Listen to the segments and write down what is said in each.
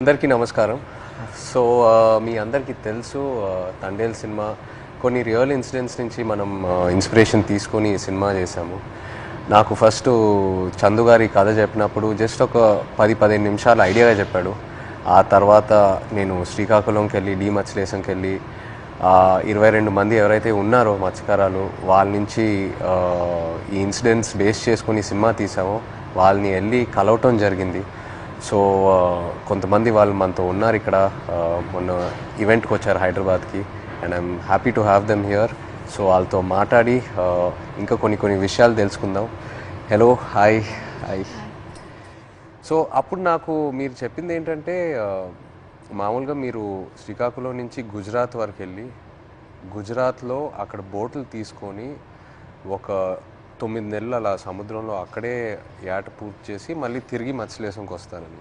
అందరికీ నమస్కారం. సో మీ అందరికీ తెలుసు తండేల్ సినిమా కొన్ని రియల్ ఇన్సిడెంట్స్ నుంచి మనం ఇన్స్పిరేషన్ తీసుకొని ఈ సినిమా చేశాము. నాకు ఫస్ట్ చందు గారి కథ చెప్పినప్పుడు జస్ట్ ఒక 10-15 నిమిషాలు ఐడియాగా చెప్పాడు. ఆ తర్వాత నేను శ్రీకాకుళంకి వెళ్ళి మత్స్యలేశంకి వెళ్ళి 22 మంది ఎవరైతే ఉన్నారో మత్స్యకారాలు వాళ్ళ నుంచి ఈ ఇన్సిడెంట్స్ బేస్ చేసుకొని సినిమా తీసామో వాళ్ళని వెళ్ళి కలవటం జరిగింది. సో కొంతమంది వాళ్ళు మనతో ఉన్నారు ఇక్కడ, మొన్న ఈవెంట్కి వచ్చారు హైదరాబాద్కి, and I'm happy to have them here. So వాళ్ళతో మాట్లాడి ఇంకా కొన్ని విషయాలు తెలుసుకుందాం. Hello, hi. సో అప్పుడు నాకు మీరు చెప్పింది ఏంటంటే మామూలుగా మీరు శ్రీకాకుళం నుంచి గుజరాత్ వరకు వెళ్ళి గుజరాత్లో అక్కడ బోట్లు తీసుకొని ఒక 9 నెలలు అలా సముద్రంలో అక్కడే ఏట పూర్తి చేసి మళ్ళీ తిరిగి మత్స్యలేశంకి వస్తారని.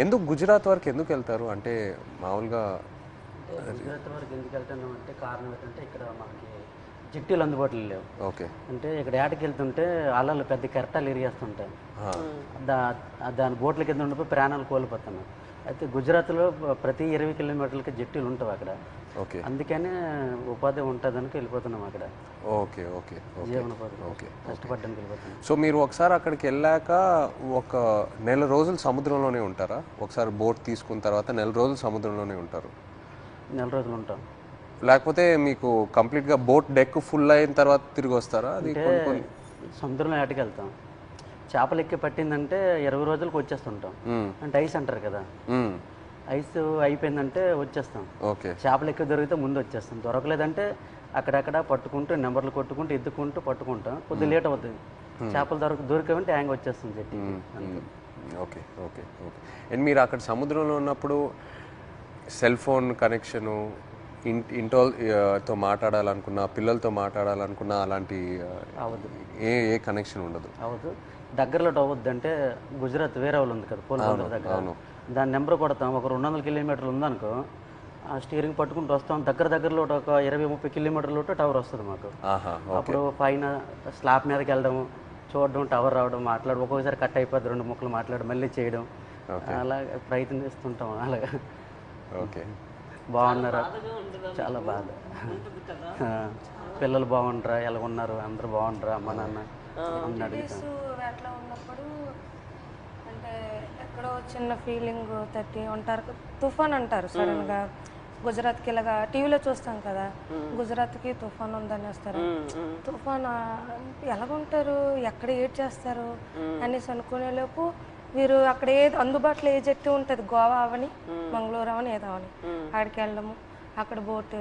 ఎందుకు గుజరాత్ వరకు ఎందుకు వెళ్తారు? అంటే మామూలుగా గుజరాత్ వరకు ఎందుకు వెళ్తున్నాం అంటే కారణం ఏంటంటే ఇక్కడ మనకి జిట్టీలు అందుబాటులో లేవు. ఓకే. అంటే ఇక్కడ ఏటకి వెళ్తుంటే అలలు పెద్ద కెరటాలు ఇరిగేస్తుంటాయి. దాని బోట్ల కింద ఉండిపోయి ప్రాణాలు కోల్పోతున్నాం. అయితే గుజరాత్లో ప్రతి 20 కిలోమీటర్లకి జట్టీలు ఉంటాయి అక్కడ. ఓకే. అందుకనే ఉపాధి ఉంటుందని వెళ్ళిపోతున్నాం అక్కడ. ఓకే ఓకే జీవనోపాధి. ఓకే. కష్టపడ్డానికి వెళ్ళిపోతున్నాం. సో మీరు ఒకసారి అక్కడికి వెళ్ళాక ఒక నెల రోజులు సముద్రంలోనే ఉంటారా? ఒకసారి బోట్ తీసుకున్న తర్వాత నెల రోజులు సముద్రంలోనే ఉంటారు? నెల రోజులు ఉంటాం. లేకపోతే మీకు కంప్లీట్గా బోట్ డెక్ ఫుల్ అయిన తర్వాత తిరిగి వస్తారా? అది సముద్రంలో ఏటకి వెళ్తాం. చేపలు ఎక్కి పట్టిందంటే 20 రోజులకు వచ్చేస్తుంటాం. అంటే ఐస్ అంటారు కదా, ఐస్ అయిపోయిందంటే వచ్చేస్తాం. ఓకే. చేపలు ఎక్కువ దొరికితే ముందు వచ్చేస్తాం. దొరకలేదంటే అక్కడక్కడ పట్టుకుంటూ నెంబర్లు కొట్టుకుంటూ ఎత్తుకుంటూ పట్టుకుంటాం. కొద్దిగా లేట్ అవుతుంది. చేపలు దొరికామంటే హ్యాంగ్ వచ్చేస్తుంది చెట్టు. Okay okay okay. అండ్ మీరు అక్కడ సముద్రంలో ఉన్నప్పుడు సెల్ ఫోన్ కనెక్షను, ఇంటితో మాట్లాడాలనుకున్నా, పిల్లలతో మాట్లాడాలనుకున్నా అలాంటి అవ్వదు. ఏ కనెక్షన్ ఉండదు? అవ్వదు. దగ్గరలో అవ్వద్దు. అంటే గుజరాత్ వేరే వాళ్ళు ఉంది కదా పోలబందర్ దగ్గర, దాని నెంబర్ కొడతాం. ఒక 200 కిలోమీటర్లు ఉందనుకో, ఆ స్టీరింగ్ పట్టుకుంటూ వస్తాం. దగ్గరలో ఒక 20-30 కిలోమీటర్లు టవర్ వస్తుంది మాకు. అప్పుడు పైన స్లాబ్ మీదకి వెళ్ళడం, చూడడం, టవర్ రావడం, మాట్లాడడం. ఒక్కొక్కసారి కట్ అయిపోద్ది, 2 ముక్కలు మాట్లాడడం, మళ్ళీ చేయడం, అలా ప్రయత్నిస్తుంటాం. అలాగా. ఓకే. బాగున్నారా? చాలా బాధ. పిల్లలు బాగుంటారా, ఎలా ఉన్నారు, అందరూ బాగుంటారా, అమ్మ నాన్న అని అడుగుతాం. అట్లా ఉన్నప్పుడు అంటే ఎక్కడో చిన్న ఫీలింగ్ తట్టి ఉంటారు. తుఫాన్ అంటారు సడన్గా. గుజరాత్కి ఇలాగా టీవీలో చూస్తాం కదా, గుజరాత్కి తుఫాన్ ఉందని వస్తారు. తుఫాన్ ఎలాగుంటారు, ఎక్కడ ఏడ్ చేస్తారు అనేసి అనుకునేలోపు వీరు అక్కడ అందుబాటులో ఏ జట్టు ఉంటుంది, గోవా అవని మంగళూరు అవని ఏదో అవని, అక్కడికి వెళ్ళడము. అక్కడ బోట్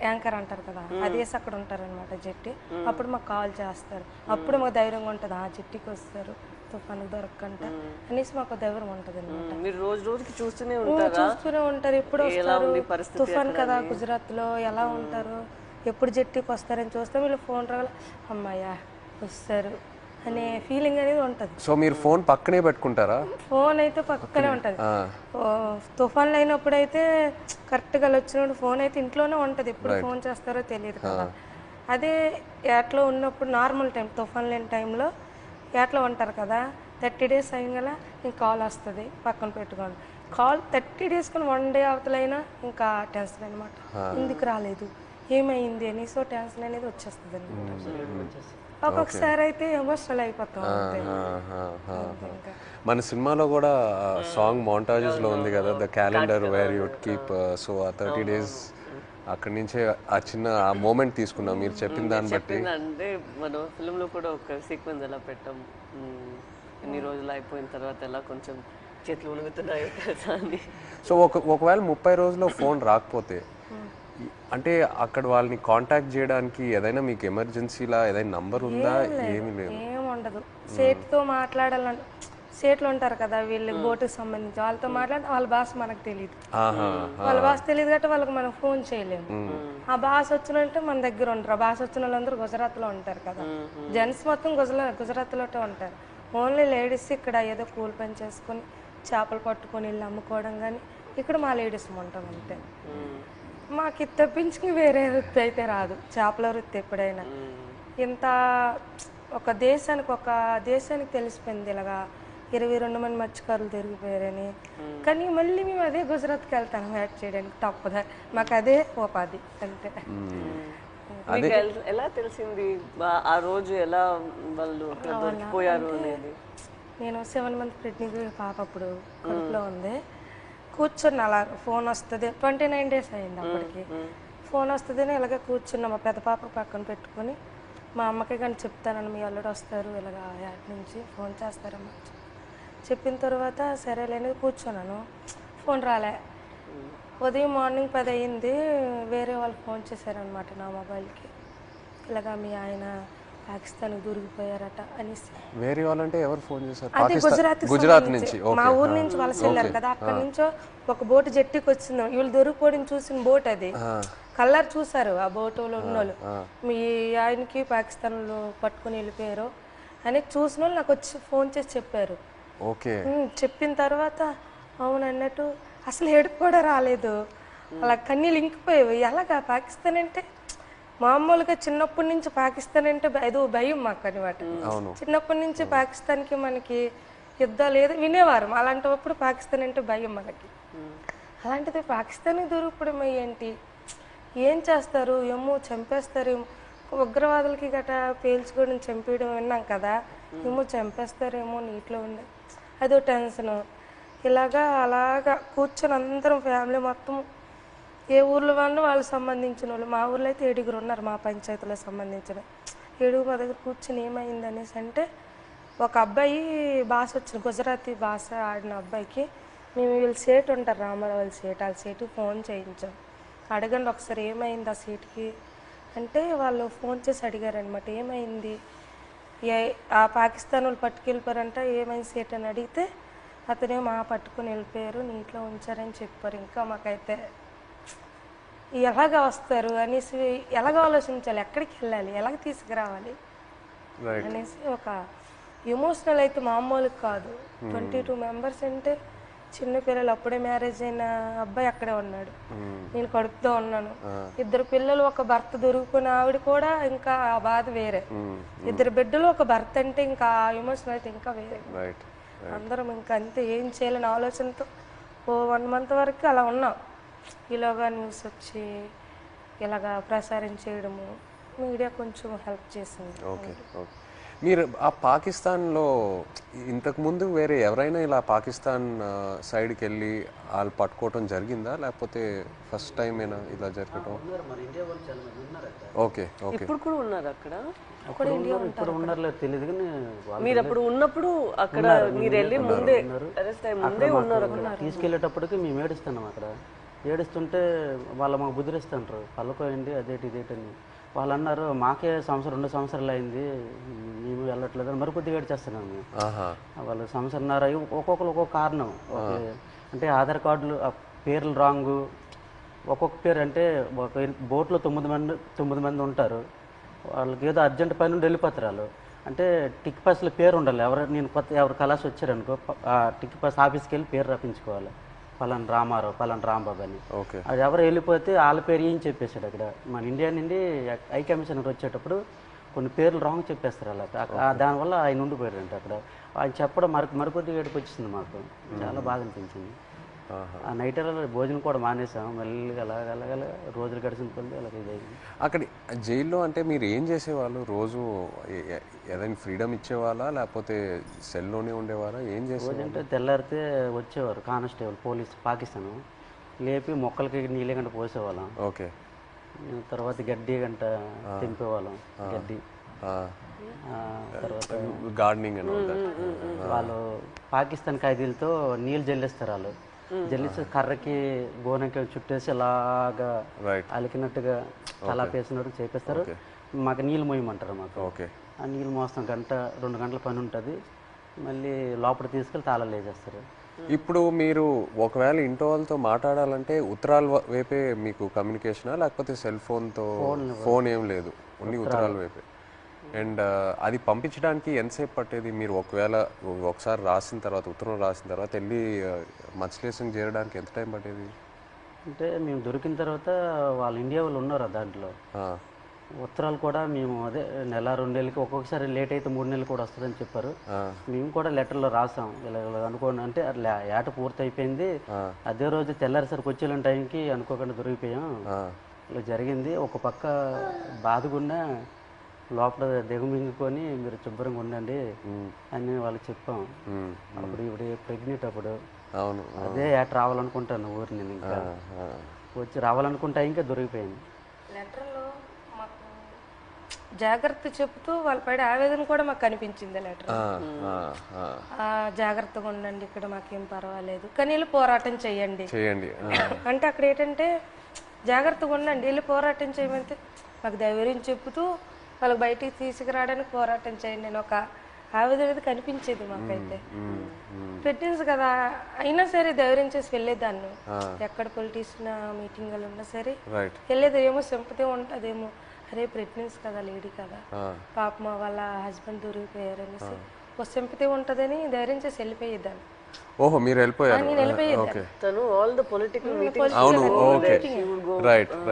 యాంకర్ అంటారు కదా, అదేసి అక్కడ ఉంటారనమాట జట్టి. అప్పుడు మాకు కాల్ చేస్తారు. అప్పుడు మాకు ధైర్యంగా ఉంటుంది, ఆ జట్టికి వస్తారు తుఫాను దొరకకంట అనేసి మాకు ధైర్యం ఉంటుంది అనమాట. మీరు రోజుకి చూస్తూనే ఉంటారు. ఎప్పుడు వస్తారు తుఫాన్ కదా, గుజరాత్ లో ఎలా ఉంటారు, ఎప్పుడు జట్టికి వస్తారని చూస్తే వీళ్ళు ఫోన్ రావాలి, అమ్మాయ్యా వస్తారు అనే ఫీలింగ్ అనేది ఉంటుంది. సో మీరు ఫోన్ పక్కనే పెట్టుకుంటారా? ఫోన్ అయితే పక్కనే ఉంటుంది. తుఫాన్లు అయినప్పుడు అయితే కరెక్ట్గా వచ్చినప్పుడు ఫోన్ అయితే ఇంట్లోనే ఉంటుంది. ఎప్పుడు ఫోన్ చేస్తారో తెలియదు కదా. అదే ఏట్లో ఉన్నప్పుడు నార్మల్ టైం, తుఫాన్ లేని టైంలో ఏట్లో ఉంటారు కదా, 30 డేస్ అయిన ఇంక కాల్ వస్తుంది, పక్కన పెట్టుకోండి. కాల్ 30 డేస్ కానీ 1 డే అవతలైనా ఇంకా టెన్షన్ అనమాట. ఎందుకు రాలేదు, ఏమైంది అని. సో టెన్షన్ అనేది వచ్చేస్తుంది అనమాట. ఒక్కొక్కసారి అయితే ఎమోషనల్ అయిపోతాం. మన సినిమాలో కూడా సాంగ్ మోంటాజెస్ లో ఉంది కదా, the calendar where you'd keep. So ఆ 30 డేస్ అక్కడి నుంచే ఆ చిన్న ఆ మూమెంట్ తీసుకున్నాం మీరు చెప్పిన దాన్ని బట్టి. అంటే మనం ఫిల్మ్ లో కూడా ఒక సీక్వెన్స్ ఎలా పెట్టాం, ఎన్ని రోజులు అయిపోయిన తర్వాత ఎలా కొంచెం చేతులు ఉణుగుతున్నాయో తెలుసా అని. సో ఒకవేళ 30 రోజుల్లో ఫోన్ రాకపోతే అంటే అక్కడ వాళ్ళని కాంటాక్ట్ చేయడానికి ఏదైనా మీకు ఎమర్జెన్సీలా ఏదైనా నంబర్ ఉందా? ఏమీ లేదు, ఏముండదు. సేట్తో మాట్లాడాలంటే సేట్లు ఉంటారు కదా వీళ్ళు బోటుకి సంబంధించి, వాళ్ళతో మాట్లాడితే వాళ్ళ భాష మనకు తెలియదు. వాళ్ళ భాష తెలియదు కాబట్టి వాళ్ళకి మనం ఫోన్ చేయలేము. ఆ భాష వచ్చినంటే మన దగ్గర ఉంటారు. ఆ భాష వచ్చిన వాళ్ళందరూ గుజరాత్లో ఉంటారు కదా, జెంట్స్ మొత్తం గుజరాత్లో ఉంటారు. ఓన్లీ లేడీస్ ఇక్కడ ఏదో కూలి పని చేసుకొని చేపలు పట్టుకొని వెళ్ళి అమ్ముకోవడం, కానీ ఇక్కడ మా లేడీస్ ఉంటాం అంతే. మాకు ఇది తప్పించి వేరే వృత్తి అయితే రాదు, చేపల వృత్తి. ఎప్పుడైనా ఇంత ఒక దేశానికి తెలిసిపోయింది ఇలాగా 22 మంది మత్స్యకారులు దొరికిపోయారని. కానీ మళ్ళీ మేము అదే గుజరాత్కి వెళ్తాను వేట చేయడానికి, తప్పదా మాకు అదే ఉపాధి అంతే. మీకు ఎలా తెలిసింది ఆ రోజు ఎలా వాళ్ళు అక్కడ దొరికిపోయారు అనేది? నేను 7 మంత్ ప్రెగ్నెంట్ పాప అప్పుడు కడుపులో ఉంది. కూర్చున్న అలా ఫోన్ వస్తుంది, 29 days అయింది అప్పటికి. ఫోన్ వస్తుందని ఇలాగే కూర్చున్నా, మా పెద్ద పాప పక్కన పెట్టుకొని. మా అమ్మకి కానీ చెప్తానని, మీ అల్లుడు వస్తారు ఇలాగ యాడ్ నుంచి ఫోన్ చేస్తారమ్మా చెప్పిన తర్వాత సరేలేని కూర్చున్నాను. ఫోన్ రాలే. ఉదయం మార్నింగ్ 10 అయింది, వేరే వాళ్ళు ఫోన్ చేశారనమాట నా మొబైల్కి, ఇలాగా మీ ఆయన పాకిస్తాన్కి దొరికిపోయారట అనేసి. వేరే వాళ్ళంటే ఎవరు ఫోన్ చేశారు? అదే గుజరాత్ నుంచి, మా ఊరు నుంచి వలస వెళ్ళారు కదా, అక్కడి నుంచో ఒక బోటు జట్టికి వచ్చింది. వీళ్ళు దొరికిపోవడం చూసిన బోట్ అది, కలర్ చూసారు ఆ బోటులో ఉన్నోళ్ళు, మీ ఆయనకి పాకిస్తాన్లో పట్టుకుని వెళ్ళిపోయారు అని చూసిన వాళ్ళు నాకు వచ్చి ఫోన్ చేసి చెప్పారు. ఓకే. చెప్పిన తర్వాత అవును అన్నట్టు అసలు ఏడుపు కూడా రాలేదు, అలా కన్నీళ్ళు ఇంకిపోయేవి. ఎలాగా పాకిస్తాన్ అంటే మామూలుగా చిన్నప్పటి నుంచి పాకిస్తాన్ అంటే ఏదో భయం మాకు అనమాట. చిన్నప్పటి నుంచి పాకిస్తాన్కి మనకి యుద్ధాలు ఏదో వినేవారు, అలాంటప్పుడు పాకిస్తాన్ అంటే భయం మనకి. అలాంటిది పాకిస్తాన్కి దొరికిపోవడం ఏంటి, ఏం చేస్తారు ఏమో, చంపేస్తారేమో, ఉగ్రవాదులకి గట్రా పేల్చుకోవడం చంపేయడం విన్నాం కదా, ఏమో చంపేస్తారేమో నీటిలో ఉండే అదో టెన్షన్. అలాగా కూర్చొని అందరం ఫ్యామిలీ మొత్తం, ఏ ఊర్లో వాళ్ళకి సంబంధించిన వాళ్ళు, మా ఊర్లో అయితే 7 ఉన్నారు మా పంచాయతీలో సంబంధించిన 7 మా దగ్గర కూర్చొని ఏమైంది అనేసి అంటే, ఒక అబ్బాయి భాష వచ్చిన గుజరాతీ భాష ఆడిన అబ్బాయికి మేము వీళ్ళు సేటు ఉంటారు రామారావు వాళ్ళ సేటు, వాళ్ళ సేటుకి ఫోన్ చేయించాం. అడగండి ఒకసారి ఏమైంది ఆ సీట్కి అంటే, వాళ్ళు ఫోన్ చేసి అడిగారనమాట ఏమైంది, ఆ పాకిస్తాన్ వాళ్ళు పట్టుకెళ్ళిపోయారంట, ఏమైంది సీట్ అని అడిగితే అతనేమో పట్టుకుని వెళ్ళిపోయారు, నీటిలో ఉంచారని చెప్పారు. ఇంకా మాకైతే ఎలాగ వస్తారు అనేసి, ఎలాగ ఆలోచించాలి, ఎక్కడికి వెళ్ళాలి, ఎలాగ తీసుకురావాలి అనేసి ఒక ఎమోషనల్ అయితే మామూలు కాదు. 22 members అంటే చిన్నపిల్లలు, అప్పుడే మ్యారేజ్ అయిన అబ్బాయి అక్కడే ఉన్నాడు, నేను కడుపుతో ఉన్నాను, 2 పిల్లలు, ఒక భర్త దొరుకుకున్న ఆవిడ కూడా ఇంకా ఆ బాధ వేరే, 2 బిడ్డలు ఒక భర్త అంటే ఇంకా ఆ ఎమోషన్ అయితే ఇంకా వేరే. అందరం ఇంకా అంతే, ఏం చేయాలని ఆలోచనతో ఓ 1 month వరకు అలా ఉన్నాం. ఇలాగా న్యూస్ వచ్చి ఇలాగా ప్రసారం చేయడము, మీడియా కొంచెం హెల్ప్ చేసింది. ఓకే. ఓకే. మీరు ఆ పాకిస్తాన్లో ఇంతకుముందు వేరే ఎవరైనా ఇలా పాకిస్తాన్ సైడ్కి వెళ్ళి వాళ్ళు పట్టుకోవటం జరిగిందా, లేకపోతే ఫస్ట్ టైం ఏనా ఇలా జరగటం? ఓకే. ఓకే. ఇప్పుడు కూడా ఉన్నారు అక్కడ? ఇప్పుడు ఉన్నారో తెలియదు కానీ మీరు అప్పుడు ఉన్నప్పుడు అక్కడ మీరు వెళ్ళి ముందే అరెస్ట్ అయ్యి ముందే ఉన్నారు. తీసుకెళ్ళేటప్పటికి మేము ఏడుస్తున్నాం. అక్కడ ఏడుస్తుంటే వాళ్ళు మాకు బుద్ధిరిస్తుంటారు, పళ్ళకోయండి అదేటి ఇదేటని. వాళ్ళు అన్నారు మాకే 2 సంవత్సరాలు అయింది మేము వెళ్ళట్లేదు అని, మరికొద్దిగా ఏడ్చేస్తున్నాం మేము. వాళ్ళు 1.5 సంవత్సరాలు ఒక్కొక్కరు ఒక్కొక్క కారణం. అంటే ఆధార్ కార్డులు పేర్లు రాంగు, ఒక్కొక్క పేరు అంటే ఒక బోట్లో 9 మంది ఉంటారు, వాళ్ళకి ఏదో అర్జెంట్ పని నుండి వెళ్ళిపోతారు వాళ్ళు. అంటే టిక్ పాస్లో పేరు ఉండాలి, నేను ఎవరు కలాసి వచ్చారనుకో ఆ టిక్ పాస్ ఆఫీస్కి వెళ్ళి పేరు రప్పించుకోవాలి, పలానా రామారావు పలానా రాంబాబు అని. అది ఎవరు వెళ్ళిపోతే వాళ్ళ పేరు ఏం చెప్పేశాడు. అక్కడ మన ఇండియా నుండి హై కమిషనర్ వచ్చేటప్పుడు కొన్ని పేర్లు రాంగ్ చెప్పేస్తారు అలా, దానివల్ల ఆయన ఉండిపోయారంట అక్కడ. ఆయన చెప్పడం మరికొద్దిగా ఏడుపు వచ్చింది మాకు, చాలా బాధ అనిపించింది. ఆ నైట్ భోజనం కూడా మానేసాం, మళ్ళీ అలాగ రోజులు గడిచిన కొద్ది అలాగే ఇదైంది. అక్కడ జైల్లో అంటే మీరు ఏం చేసేవాళ్ళు రోజు? ఏదైనా ఫ్రీడమ్ ఇచ్చేవాళ్ళా, లేకపోతే సెల్లోనే ఉండేవారా, ఏం చేసేవారు? అంటే తెల్లారితే వచ్చేవారు కానిస్టేబుల్ పోలీస్ పాకిస్తాన్, లేపి మొక్కలకి నీళ్ళ గంట పోసేవాళ్ళం. ఓకే. తర్వాత గడ్డి గంట తెంపేవాళ్ళం, గడ్డి. తర్వాత గార్డెనింగ్ అని వాళ్ళు పాకిస్తాన్ ఖైదీలతో నీళ్ళు జల్లిస్తారు. వాళ్ళు జల్లిస్తే కర్రకి గోనకి చుట్టేసి అలాగా అలికినట్టుగా తలా పేసినట్టు చేపిస్తారు. మాకు నీళ్ళు మోయమంటారు మాకు. ఓకే. ఆ నీళ్ళు మోస్తాం, 1-2 గంటల పని ఉంటుంది, మళ్ళీ లోపల తీసుకెళ్ళి తాళాలు వేసేస్తారు. ఇప్పుడు మీరు ఒకవేళ ఇంట్లో వాళ్ళతో మాట్లాడాలంటే ఉత్తరాల వైపే మీకు కమ్యూనికేషనా, లేకపోతే సెల్ ఫోన్తో? ఫోన్ ఏం లేదు, ఓన్లీ ఉత్తరాల వైపే. అండ్ అది పంపించడానికి ఎంతసేపు పట్టేది? మీరు ఒకసారి రాసిన తర్వాత, ఉత్తరం రాసిన తర్వాత వెళ్ళి మత్స్యలేశంకి చేరడానికి ఎంత టైం పట్టేది? అంటే మేము దొరికిన తర్వాత వాళ్ళు ఇండియా వాళ్ళు ఉన్నారు దాంట్లో, ఉత్తరాలు కూడా మేము అదే నెల 2 నెలలకి ఒక్కొక్కసారి లేట్ అయితే 3 నెలలు కూడా వస్తుందని చెప్పారు. మేము కూడా లెటర్లో రాసాం ఇలా అనుకోండి అంటే ఏట పూర్తి అయిపోయింది, అదే రోజు తెల్లారిసరికి వచ్చే టైంకి అనుకోకుండా దొరికిపోయాం, ఇలా జరిగింది. ఒక పక్క బాధగున్నా లోపల దిగమింగుకొని మీరు శుభ్రంగా ఉండండి అని వాళ్ళకి చెప్పాం. అప్పుడు ఇప్పుడు ప్రెగ్నెంట్ అప్పుడు అవును అదే ఏట రావాలనుకుంటాను ఊరు నేను ఇంకా వచ్చి రావాలనుకుంటా ఇంకా దొరికిపోయింది. లెటర్లో మాకు జాగ్రత్త చెప్తూ వాళ్ళ పైన ఆవేదన కూడా మాకు కనిపించింది లెటర్. జాగ్రత్తగా ఉండండి, ఇక్కడ మాకేం పర్వాలేదు కానీ వెళ్ళి పోరాటం చేయండి. అంటే అక్కడ ఏంటంటే జాగ్రత్తగా ఉండండి, వెళ్ళి పోరాటం చేయమంటే మాకు ధైర్యం చెప్తూ వాళ్ళకి బయటికి తీసుకురావడానికి పోరాటం చేయండి నేను ఒక ఆవేదన అనేది కనిపించేది మాకైతే. ప్రెగ్నెన్సీ కదా అయినా సరే ధైర్యం చేసి వెళ్ళేదాన్ని, ఎక్కడ పొలిటీషియన్ మీటింగ్లు ఉన్నా సరే వెళ్ళేది. ఏమో సింపతి ఉంటుందేమో, అరే ప్రెగ్నెన్సీ కదా లేడీ కదా పాప వాళ్ళ హస్బెండ్ దొరికిపోయారు అనేసి ఒక సింపతి ఉంటుందని ధైర్యం చేసి వెళ్ళిపోయేదాన్ని. ఓహో మీరు వెళ్ళిపోయారు. నేను వెళ్ళిపోయేదాన్ని, తను ఆల్ ద పొలిటికల్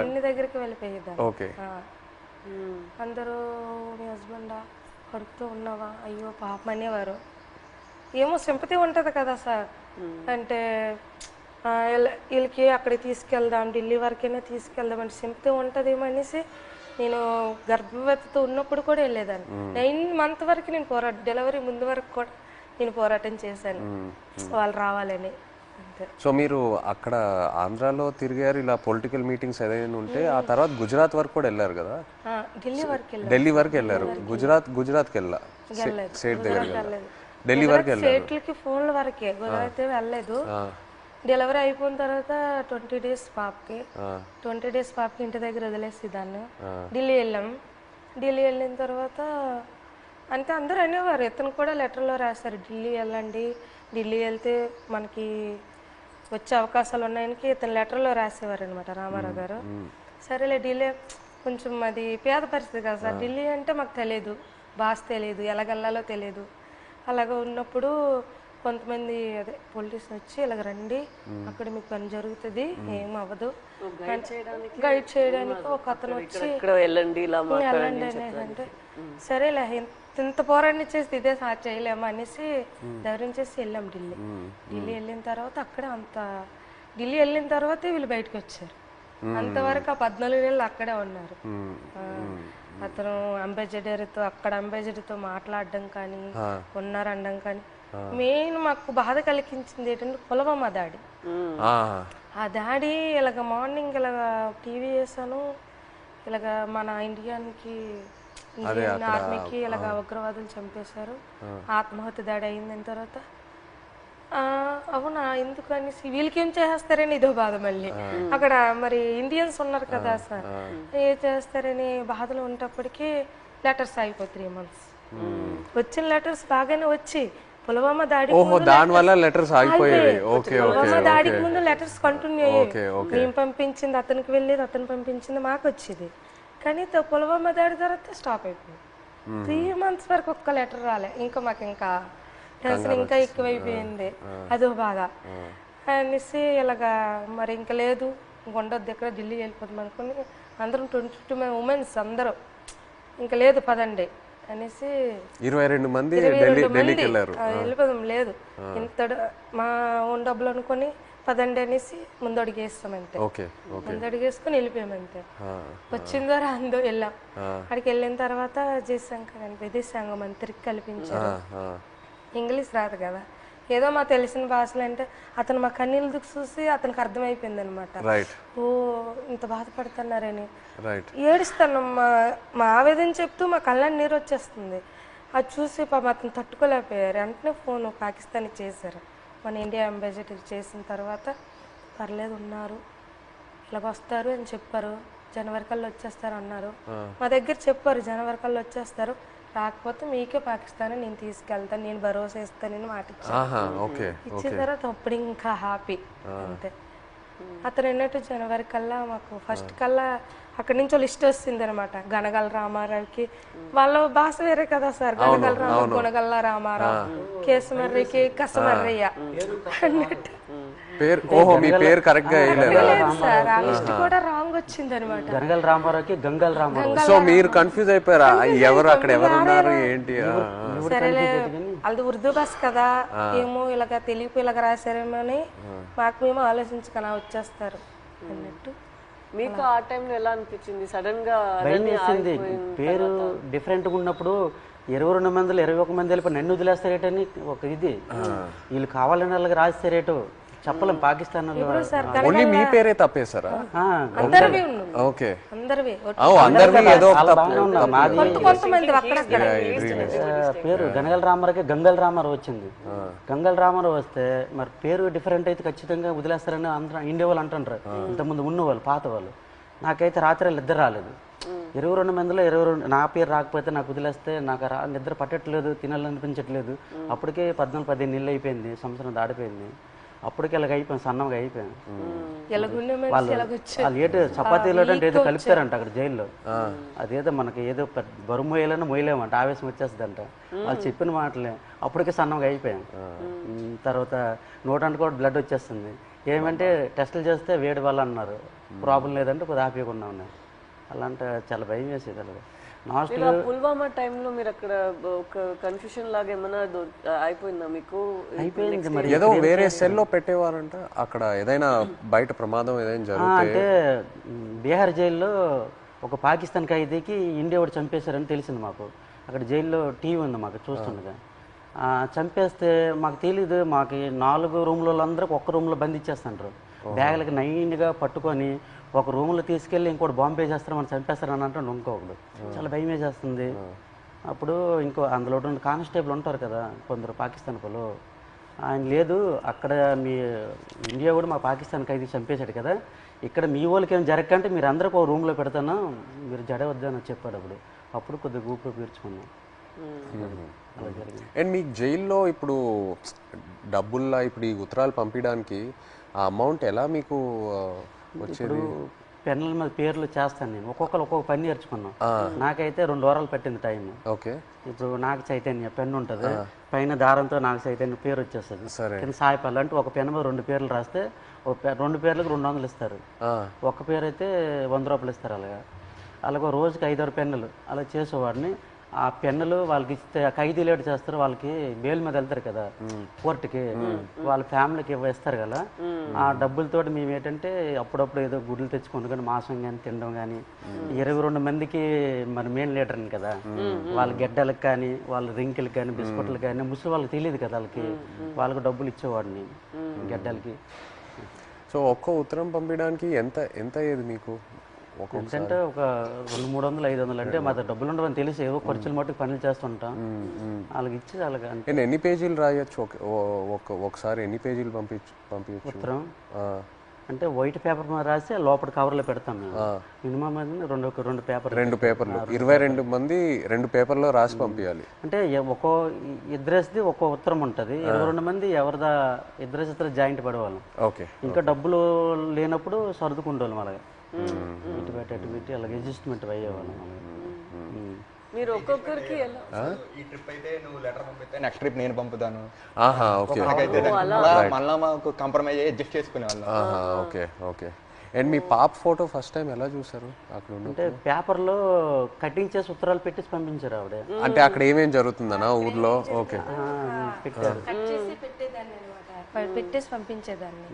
అన్ని దగ్గరికి వెళ్ళిపోయేదాన్ని. అందరూ మీ హస్బెండా కడుపుతూ ఉన్నావా అయ్యో పాపం అనేవారు. ఏమో సింపతి ఉంటుంది కదా సార్, అంటే వీళ్ళకి అక్కడికి తీసుకెళ్దాం ఢిల్లీ వరకైనా తీసుకెళ్దాం అంటే సింపతి ఉంటుందేమో అనేసి నేను గర్భవతితో ఉన్నప్పుడు కూడా వెళ్ళేదాన్ని. 9 months వరకు నేను డెలివరీ ముందు వరకు కూడా నేను పోరాటం చేశాను వాళ్ళు రావాలని. అంతే. సో మీరు అక్కడ ఆంధ్రాలో తిరిగారు ఇలా పొలిటికల్ మీటింగ్స్ ఏదైనా ఉంటే, ఆ తర్వాత గుజరాత్ వరకు కూడా వెళ్ళారు కదా? ఢిల్లీ వరకు వెళ్ళారు. గుజరాత్కి వెళ్ళా స్టేట్ దగ్గర ఢిల్లీ వరకు వెళ్ళారు. స్టేట్లకి ఫోన్ల వరకే, గుజరాత్ వెళ్ళలేదు. డెలివరీ అయిపోయిన తర్వాత 20 days పాపకి 20 days పాపకి ఇంటి దగ్గర వదిలేసి దాన్ని ఢిల్లీ వెళ్ళాం. ఢిల్లీ వెళ్ళిన తర్వాత అంటే అందరూ అనేవారు, ఇతను కూడా లెటర్లో రాశారు ఢిల్లీ వెళ్ళండి, ఢిల్లీ వెళ్తే మనకి వచ్చే అవకాశాలు ఉన్నాయని ఇతను లెటర్లో రాసేవారు అనమాట రామారావు గారు. సరేలే ఢిల్లీ కొంచెం అది పేద పరిస్థితి కదా సార్, ఢిల్లీ అంటే మాకు తెలియదు, భాష తెలియదు, ఎలాగెళ్ళాలో తెలియదు. అలాగ ఉన్నప్పుడు కొంతమంది అదే పొలిటీషియన్ వచ్చి ఇలాగ రండి అక్కడ మీకు పని జరుగుతుంది ఏం అవ్వదు గైడ్ చేయడానికి ఒక అతను వచ్చి వెళ్ళండి అంటే సరేలే ఇంత పోరాటం చేసి ఇదే సార్ చేయలేమా అనేసి ధైర్యం చేసి వెళ్ళాం ఢిల్లీ. ఢిల్లీ వెళ్ళిన తర్వాత అక్కడే ఢిల్లీ వెళ్ళిన తర్వాతే వీళ్ళు బయటకు వచ్చారు. అంతవరకు ఆ 14 నెలలు అక్కడే ఉన్నారు. అతను అంబాసిడర్తో మాట్లాడడం కానీ ఉన్నారనడం కానీ. మెయిన్ మాకు బాధ కలిగించింది ఏంటంటే పుల్వామా దాడి. ఆ దాడి ఇలాగ మార్నింగ్ ఇలాగ టీవీ వేసాను, ఇలాగ మన ఇండియన్ ఆర్మీకి ఇలాగ ఉగ్రవాదులు చంపేశారు, ఆత్మహత్య దాడి అయిన తర్వాత అవునా ఎందుకు అనేసి వీళ్ళకి ఏం చేస్తారని ఇదో బాధ. మళ్ళీ అక్కడ మరి ఇండియన్స్ ఉన్నారు కదా సార్, ఏం చేస్తారని బాధలు ఉన్నప్పటికీ లెటర్స్ అయిపోయి 3 months వచ్చిన లెటర్స్ బాగానే వచ్చి పుల్వామా దాడికి ముందు లెటర్స్ కంటిన్యూ అయ్యాయి. మేము పంపించింది అతనికి వెళ్ళేది, అతను పంపించింది మాకు వచ్చేది. కానీ పుల్వామా దాడి తర్వాత స్టాప్ అయిపోయింది. 3 months వరకు ఒక్క లెటర్ రాలే. ఇంకా మాకు ఇంకా టెన్షన్ ఇంకా ఎక్కువైపోయింది, అదో బాధ అనేసి ఇలాగా మరి ఇంకా లేదు ఉండొద్దు ఎక్కడ ఢిల్లీ వెళ్ళిపోతాం అనుకుని అందరం 22 ఉమెన్స్ అందరూ ఇంకా లేదు పదండి అనేసి 22 మంది వెళ్ళిపోదాం లేదు ఇంత మా ఓన్ డబ్బులు అనుకుని పదండి అనేసి ముందడుగేస్తాం అంతే. ముందడుగేసుకుని వెళ్ళిపోయామంతే. వచ్చిన ద్వారా అందో వెళ్ళాం. అక్కడికి వెళ్ళిన తర్వాత జయశంకర్ అని విదేశాంగ మంత్రికి కల్పించారు. ఇంగ్లీష్ రాదు కదా, ఏదో మా తెలిసిన భాషలు అంటే అతను మా కన్నీళ్ళు చూసి అతనికి అర్థమైపోయింది అనమాట. ఓ ఇంత బాధపడుతున్నారని ఏడుస్తాను. మా ఆవేదన చెప్తూ మా కళ్ళని నీరు వచ్చేస్తుంది. అది చూసి పాపం అతను తట్టుకోలేకపోయారు. వెంటనే ఫోన్ పాకిస్తాన్ చేశారు. మన ఇండియా అంబాసిడర్ చేసిన తర్వాత పర్లేదు ఉన్నారు ఇలాగ వస్తారు అని చెప్పారు. జనవరి కల్లా వచ్చేస్తారు అన్నారు. మా దగ్గర చెప్పారు జనవరి కల్లా వచ్చేస్తారు, రాకపోతే మీకే పాకిస్తాన్ నేను తీసుకెళ్తాను, నేను భరోసా ఇస్తానని మాట ఇచ్చాను. ఇచ్చిన తర్వాత అప్పుడు ఇంకా హ్యాపీ అంతే. అతను ఏంటంటే జనవరి కల్లా మాకు ఫస్ట్ కల్లా అక్కడి నుంచి లిస్ట్ వస్తుంది అనమాట. గనగల రామారావుకి వాళ్ళ భాష వేరే కదా సార్. గనగల రామ, గుణగల్ల రామారావు, కేసమర్రికి కసమర్రయ్య అన్నట్టు పేరు. ఓహో, మీ పేరు కరెక్ట్ గా వేయలేదా? సార్ ఆ లిస్ట్ కూడా రాంగ్ వచ్చింది అనమాట. గనగల రామారావుకి గంగల్ రామారావు. సో మీరు కన్ఫ్యూజ్ అయిపోయారా, ఎవరు అక్కడ ఎవరు ఉన్నారు ఏంటి? సరేలే అది ఉర్దూ భాష కదా, ఏమో ఇలాగ తెలియపు ఇలాగ రాశారేమో అని మాకు మేము ఆలోచించుకొని వచ్చేస్తారు అన్నట్టు. మీకు ఆ టైంలో ఎలా అనిపించింది? సడన్ గా భయం వేసింది. పేరు డిఫరెంట్గా ఉన్నప్పుడు 22 మందిలో 21 మంది వెళ్ళిపోయి నన్ను వదిలేస్తారేటని ఒక ఇది. వీళ్ళు కావాలని వాళ్ళకి రాస్తారేటో చెప్పలేం. పాకిస్తాన్ ఓన్లీ మీ పేరే తప్పేశారా? అందరివి ఓకే, అందరివి అందరివి ఏదో ఒక కొంతమంది అక్కడక్కడ పేరు గనగల రామారావుకి గంగల్ రామారావు వచ్చింది. గంగల్ రామారావు వస్తే మరి పేరు డిఫరెంట్ అయితే ఖచ్చితంగా వదిలేస్తారని అందరూ ఇండియా వాళ్ళు అంటుంటారు. ఇంతకుముందు ఉన్నవాళ్ళు పాత వాళ్ళు. నాకైతే రాత్రి నిద్ర రాలేదు. 22 మందిలో 22 నా పేరు రాకపోతే నాకు వదిలేస్తే నాకు నిద్ర పట్టట్లేదు, తినాలనిపించట్లేదు. అప్పటికే 14-15 నెలలు అయిపోయింది, సంవత్సరం దాడిపోయింది. అప్పటికి ఇలాగ అయిపోయింది, సన్నంగా అయిపోయాను. వాళ్ళు ఏదో చపాతీలో అంటే ఏదో కలిపారంట అక్కడ జైల్లో. అదేదో మనకి ఏదో బరువు మోయాలని మోయలేమంట, ఆవేశం వచ్చేస్తుందంట. వాళ్ళు చెప్పిన మాటలే అప్పటికే సన్నంగా అయిపోయాను. తర్వాత నోటంటే కూడా బ్లడ్ వచ్చేస్తుంది. ఏమంటే టెస్టులు చేస్తే వేడి వల్ల అన్నారు, ప్రాబ్లం లేదంటే కొద్దిగా ఆపేయకుండా ఉన్నాయి. అలాంటి చాలా భయం వేసేది. అలాగే పుల్వామా టైంలో మీరు అక్కడ ఒక కన్ఫ్యూషన్ లాగా ఏమైనా అయిపోయిందా మీకు? అయిపోయింది మరి. ఏదో వేరే సెల్లో పెట్టేవారంట అక్కడ, ఏదైనా బయట ప్రమాదం ఏదైనా జరిగితే. అంటే బీహార్ జైల్లో ఒక పాకిస్తాన్ ఖైదీకి ఇండియా వాడు చంపేశారని తెలిసింది మాకు. అక్కడ జైల్లో టీవీ ఉంది మాకు చూస్తుండగా. చంపేస్తే మాకు తెలీదు. మాకు 4 రూమ్లలో అందరికి ఒక్క రూమ్లో బంధించేస్తుంటారు. బ్యాగులకి నైన్గా పట్టుకొని ఒక రూమ్లో తీసుకెళ్ళి ఇంకోటి బాంబు వేసేస్తారు, మనం చంపేస్తారని అంటే ఇంకొకడు. చాలా భయం వేసేస్తుంది. అప్పుడు ఇంకో అందులో కానిస్టేబుల్ ఉంటారు కదా కొందరు పాకిస్తాన్ వాళ్ళు, ఆయన లేదు అక్కడ మీ ఇండియా కూడా మా పాకిస్తాన్ ఖైదీ చంపేశాడు కదా, ఇక్కడ మీ వాళ్ళకి ఏం జరగకంటే మీరు అందరికి ఒక రూమ్లో పెడతాను, మీరు జడవద్దని చెప్పాడు. అప్పుడు కొద్దిగా ఊపిరి పీల్చుకున్నాం. అలా జరిగింది. అండ్ మీకు జైల్లో ఇప్పుడు డబ్బుల్లా ఇప్పుడు ఈ ఉత్తరాలు పంపించడానికి ఆ అమౌంట్ ఎలా మీకు వచ్చేది? పెన్నుల మీద పేర్లు చేస్తాను నేను. ఒక్కొక్కరు ఒక్కొక్క పని నేర్చుకున్నాం. నాకైతే 2 వారాలు పట్టింది టైం. ఓకే, ఇప్పుడు నాకు చైతన్య పెన్ను ఉంటుంది, పైన దారంతో నాకు చైతన్య పేరు వచ్చేస్తుంది. కింద సాయిపల్లి అంటే ఒక పెన్ను మీద 2 పేర్లు రాస్తే 2 పేర్లకు 200 ఇస్తారు. ఒక పేరు అయితే 100 రూపాయలు ఇస్తారు. అలాగే రోజుకి 5-6 పెన్నులు అలా చేసేవాడిని. ఆ పెన్నులు వాళ్ళకి ఇస్తే ఖైదీలు ఏడు చేస్తారు, వాళ్ళకి బెయిల్ మీద వెళ్తారు కదా కోర్టుకి, వాళ్ళ ఫ్యామిలీకి ఇస్తారు కదా. ఆ డబ్బులతోటి మేము ఏంటంటే అప్పుడప్పుడు ఏదో గుడ్లు తెచ్చుకొని కానీ మాంసం కానీ తినడం కానీ. 22 మందికి మరి మెయిన్ లీడర్ని కదా, వాళ్ళ గెడ్డలకు కానీ వాళ్ళ రింకిలకు కానీ బిస్కెట్లు కానీ ముసలి వాళ్ళకి తెలియదు కదా, వాళ్ళకి డబ్బులు ఇచ్చేవాడిని గెడ్డలకి. సో ఒక్క ఉత్తరం పంపించడానికి ఎంత ఎంత అయ్యేది మీకు? అంటే ఒక 200-300-500 అంటే మా డబ్బులు ఉండవని తెలిసి ఏవో ఖర్చులు మట్టుకు పనులు చేస్తుంటాం. వాళ్ళకి ఇచ్చి వాళ్ళకి అంటే ఎన్ని పేజీలు రాయొచ్చు ఒకసారి? ఎన్ని పేజీలు పంపించచ్చు ఉత్తరం? అంటే వైట్ పేపర్ మీద రాసి లోపల కవర్లో పెడతాం మేము. మినిమం రెండు పేపర్లు 22 మంది 2 పేపర్లో రాసి పంపించాలి. అంటే ఒక్కో ఇద్దరేసిది ఒక్కో ఉత్తరం ఉంటుంది. 22 మంది ఎవరిదా ఇద్దరు జాయింట్ పడేవాళ్ళం. ఓకే, ఇంకా డబ్బులు లేనప్పుడు సర్దుకుంటాం. అలాగే ఇటు పెట్టి అలాగే అడ్జస్ట్మెంట్ అయ్యేవాళ్ళం. మీరు ఒక్కొక్కరికి ఈ ట్రిప్ అయితే నువ్వు లెటర్ పంపిస్తే నెక్స్ట్ ట్రిప్ నేను పంపుతాను. మళ్ళీ మాకు కాంప్రమైజ్ అయ్యి అడ్జస్ట్ చేసుకునే వాళ్ళం. Okay okay. అండ్ మీ పాప ఫోటో ఫస్ట్ టైం ఎలా చూసారు అక్కడ? అంటే పేపర్లో కటింగ్ చేసి ఉత్తరాలు పెట్టేసి పంపించారు ఆవిడ. అంటే అక్కడ ఏమేం జరుగుతుందనా ఊర్లో? ఓకే, పెట్టారు. పెట్టేసి పంపించేదాన్ని.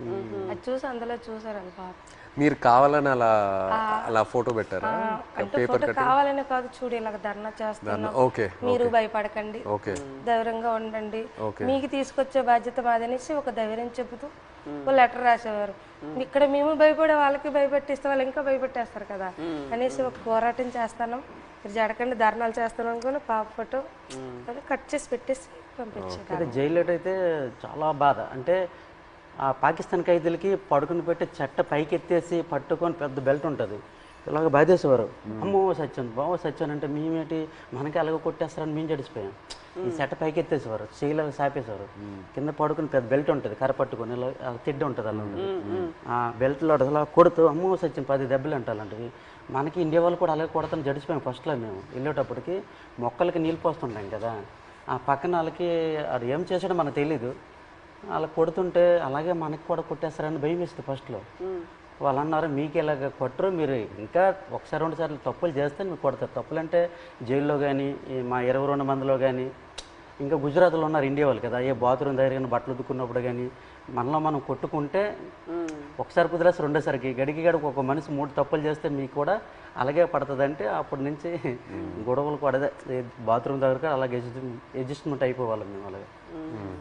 అది చూసి అందులో చూసారు పాప. మీరు కావాలని అలా ఫోటో పెట్టారా? ఫోటో కావాలని కాదు, చూడు ఇలాగ ధర్నా చేస్తున్నాం, మీరు భయపడకండి, ధైర్యంగా ఉండండి, మీకు తీసుకొచ్చే బాధ్యత మాదనేసి ఒక ధైర్యం చెబుతూ ఒక లెటర్ రాసేవారు. ఇక్కడ మేము భయపడే వాళ్ళకి భయపెట్టిస్తే వాళ్ళు ఇంకా భయపెట్టేస్తారు కదా అనేసి ఒక పోరాటం చేస్తాను, మీరు జడకండి ధర్నాలు చేస్తాను అనుకుని పాప ఫోటో కట్ చేసి పెట్టేసి పంపించారు. జైల్లో అయితే చాలా బాధ. అంటే ఆ పాకిస్తాన్ ఖైదీలకి పడుకుని పెట్టి చెట్ట పైకి ఎత్తేసి పట్టుకొని పెద్ద బెల్ట్ ఉంటుంది, ఇలాగ బాధేసేవారు. అమ్మో సత్యం బావ సత్యం అంటే మేమేంటి మనకి అలాగ కొట్టేస్తారని మేము జడిసిపోయాం. ఈ సెట పైకి ఎత్తేసేవారు, చేయలేక సాపేసేవారు. కింద పడుకుని పెద్ద బెల్ట్ ఉంటుంది కర్ర పట్టుకొని ఇలా తిడ్డ ఉంటుంది అలా ఉంటుంది. ఆ బెల్ట్లో అలా కొడుతూ అమ్మో సత్యం 10 దెబ్బలు అంటే అలాంటివి. మనకి ఇండియా వాళ్ళు కూడా అలాగే కొడతాను జడిసిపోయాం. ఫస్ట్లో మేము వెళ్ళేటప్పటికి మొక్కలకి నీళ్ళు పోస్తుంటాం కదా, ఆ పక్కన వాళ్ళకి అది ఏం చేసాడో మనకు తెలీదు. అలా కొడుతుంటే అలాగే మనకి కూడా కొట్టేస్తారని భయం వేస్తుంది ఫస్ట్లో. వాళ్ళు అన్నారు మీకు ఇలాగ కొట్టరు, మీరు ఇంకా ఒకసారి 2 సార్లు తప్పులు చేస్తే మీకు కొడతారు. తప్పులు అంటే జైల్లో కానీ మా 22 మందిలో కానీ, ఇంకా గుజరాత్లో ఉన్నారు ఇండియా వాళ్ళు కదా, ఏ బాత్రూమ్ దగ్గర బట్టలు ఉతుక్కున్నప్పుడు కానీ మనలో మనం కొట్టుకుంటే ఒకసారి కుదిరేసి రెండోసారికి గడికి ఒక మనిషి 3 తప్పులు చేస్తే మీకు కూడా అలాగే పడుతుంది. అంటే అప్పటి నుంచి గొడవలు కూడా అదే బాత్రూమ్ దగ్గర అలాగే అడ్జస్ట్మెంట్ అయిపోవాలి మేము. అలాగే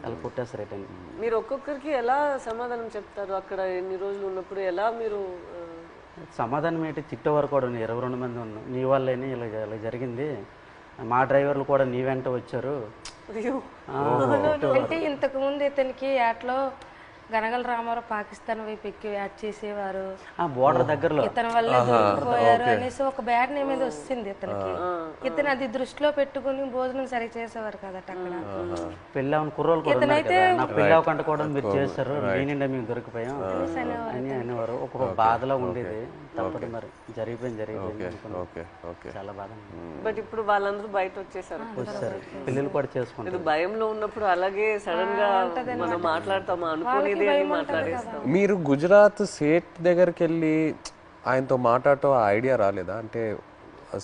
అలా కొట్టేస్తారు అయితే. మీరు ఒక్కొక్కరికి ఎలా సమాధానం చెప్తారు అక్కడ ఎన్ని రోజులు ఉన్నప్పుడు? ఎలా మీరు సమాధానం ఏంటి, తిట్టేవారు కూడా 22 మంది ఉన్నాం. నీ వాళ్ళని ఇలా ఇలా జరిగింది, మా డ్రైవర్లు కూడా నీ వెంట వచ్చారు. అంటే ఇంతకు ముందు ఇతనికి యాట్లో గనగల రామారావు పాకిస్తాన్ వైపు ఎక్కి యాడ్ చేసేవారు, బోర్డర్ దగ్గరలో ఇతని వల్ల దొరికిపోయారు అనేసి ఒక బ్యాడ్ నేమ్ మీద వచ్చింది ఇతనికి. ఇతను అది దృష్టిలో పెట్టుకుని భోజనం సరిగ్గా చేసేవారు కదా అక్కడ. పెళ్ళామని కుర్రోలు కూడా ఉన్నారు కదా, నాకు పెళ్ళి అవ్వకుండా కూడా మీరు చేస్తారు, నేనిండా మేము దొరికిపోయాం అని అనేవారు. ఒక్కొక్క బాధలో ఉండేది. తప్పదు మరి, జరిగిపోయింది చాలా బాధ. బట్ ఇప్పుడు వాళ్ళందరూ బయట వచ్చేసారు, పిల్లలు కూడా చేసుకుంటారు. భయంలో ఉన్నప్పుడు అలాగే సడన్ గా మనం మాట్లాడతామా అనుకునేది అని మాట్లాడేస్తాం. మీరు గుజరాత్ సేట్ దగ్గరికి వెళ్ళి ఆయనతో మాట్లాడటం ఆ ఐడియా రాలేదా? అంటే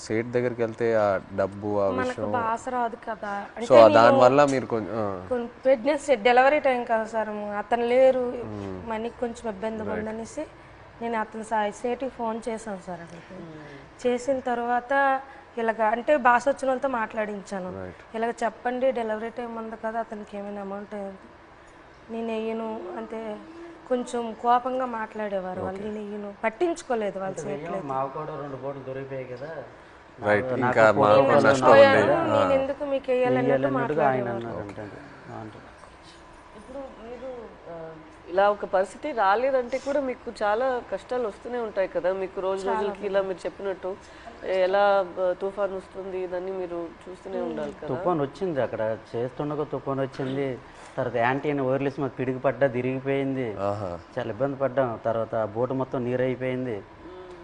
సేట్ దగ్గరికి వెళ్తే ఆ డబ్బు ఆ విషయం భాష రాదు కదా, సో దానివల్ల మీరు కొంచెం ప్రెగ్నెన్సీ డెలివరీ టైం కదా సార్, అతను లేరు, మనకి కొంచెం ఇబ్బంది ఉందనేసి నేను అతను సేటికి ఫోన్ చేశాను సార్. అక్కడికి చేసిన తర్వాత ఇలాగ అంటే భాష వచ్చిన వాళ్ళతో మాట్లాడించాను. ఇలాగ చెప్పండి డెలివరీ టైం ఉంది కదా, అతనికి ఏమైనా అమౌంట్ నేను వెయ్యను అంటే కొంచెం కోపంగా మాట్లాడేవారు వాళ్ళు. నేను వెయ్యను, పట్టించుకోలేదు వాళ్ళు. మాకు కూడా 2 బోట్లు దొరికిపోయాయి కదా, నేను ఎందుకు మీకు వెయ్యాలన్నట్టు మాట్లాడేవారు. ఇప్పుడు మీరు ఇలా ఒక పరిస్థితి రాలేదంటే కూడా మీకు చాలా కష్టాలు వస్తూనే ఉంటాయి కదా. మీకు రోజుకి ఇలా మీరు చెప్పినట్టు ఎలా తుఫాన్ వస్తుంది దాన్ని మీరు చూస్తూనే ఉండాలి కదా. తుఫాన్ వచ్చింది అక్కడ చేస్తుండగా తుఫాన్ వచ్చింది. తర్వాత యాంటీ అని వైర్లెస్ మాకు పిడికి పడ్డా తిరిగిపోయింది, చాలా ఇబ్బంది పడ్డాం. తర్వాత బోటు మొత్తం నీరు అయిపోయింది,